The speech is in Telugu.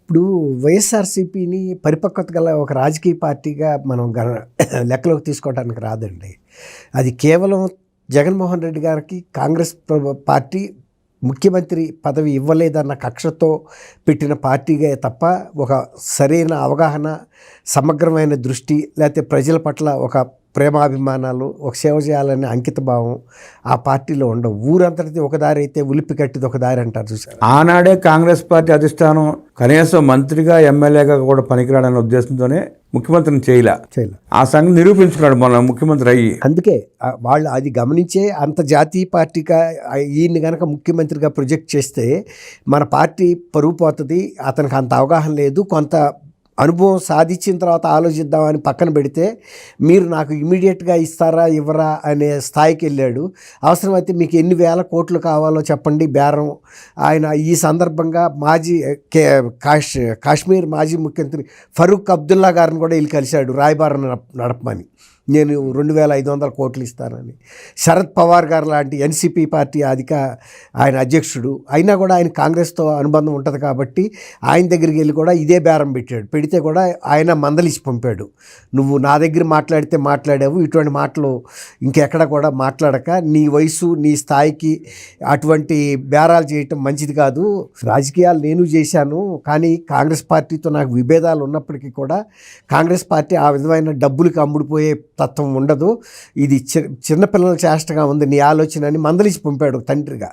ఇప్పుడు వైఎస్ఆర్సీపీని పరిపక్వత గల ఒక రాజకీయ పార్టీగా మనం లెక్కలోకి తీసుకోవడానికి రాదండి. అది కేవలం జగన్మోహన్ రెడ్డి గారికి కాంగ్రెస్ పార్టీ ముఖ్యమంత్రి పదవి ఇవ్వలేదన్న కక్షతో పెట్టిన పార్టీగా తప్ప ఒక సరైన అవగాహన, సమగ్రమైన దృష్టి, లేకపోతే ప్రజల పట్ల ఒక ప్రేమాభిమానాలు, ఒక సేవ చేయాలనే అంకిత భావం ఆ పార్టీలో ఉండవు. ఊరంతటిది ఒక దారి అయితే ఉలిపి కట్టిది ఒక దారి అంటారు చూసారు. ఆనాడే కాంగ్రెస్ పార్టీ అధిష్టానం కనీసం మంత్రిగా ఎమ్మెల్యేగా కూడా పనికిరాడనే ఉద్దేశంతోనే ముఖ్యమంత్రిని చేయలే. ఆ సంగతి నిరూపించుకున్నాడు మన ముఖ్యమంత్రి అయ్యి. అందుకే వాళ్ళు అది గమనించే అంత జాతీయ పార్టీగా ఈయన్ని కనుక ముఖ్యమంత్రిగా ప్రొజెక్ట్ చేస్తే మన పార్టీ పరువు పోతుంది. అతనికి అంత అవగాహన లేదు, కొంత అనుభవం సాధించిన తర్వాత ఆలోచిద్దామని పక్కన పెడితే మీరు నాకు ఇమీడియట్గా ఇస్తారా ఇవ్వరా అనే స్థాయికి వెళ్ళాడు. అవసరమైతే మీకు ఎన్ని వేల కోట్లు కావాలో చెప్పండి బేరం. ఆయన ఈ సందర్భంగా కాశ్మీర్ మాజీ ముఖ్యమంత్రి ఫరూక్ అబ్దుల్లా గారిని కూడా వెళ్ళి కలిశాడు రాయబారం నడపమని. నేను 2500 కోట్లు ఇస్తానని. శరద్ పవార్ గారు లాంటి ఎన్సీపీ పార్టీ ఆయన అధ్యక్షుడు అయినా కూడా ఆయన కాంగ్రెస్తో అనుబంధం ఉంటుంది కాబట్టి ఆయన దగ్గరికి వెళ్ళి కూడా ఇదే బేరం పెట్టాడు. పెడితే కూడా ఆయన మందలిసి పంపాడు. నువ్వు నా దగ్గర మాట్లాడితే మాట్లాడావు, ఇటువంటి మాటలు ఇంకెక్కడ కూడా మాట్లాడక, నీ వయసు నీ స్థాయికి అటువంటి బేరాలు చేయటం మంచిది కాదు. రాజకీయాలు నేను చేశాను, కానీ కాంగ్రెస్ పార్టీతో నాకు విభేదాలు ఉన్నప్పటికీ కూడా కాంగ్రెస్ పార్టీ ఆ విధమైన డబ్బులకు అమ్ముడుపోయే తత్వం ఉండదు. ఇది చిన్నపిల్లల చేష్టగా ఉంది నీ ఆలోచన అని మందలిసి పంపాడు తండ్రిగా.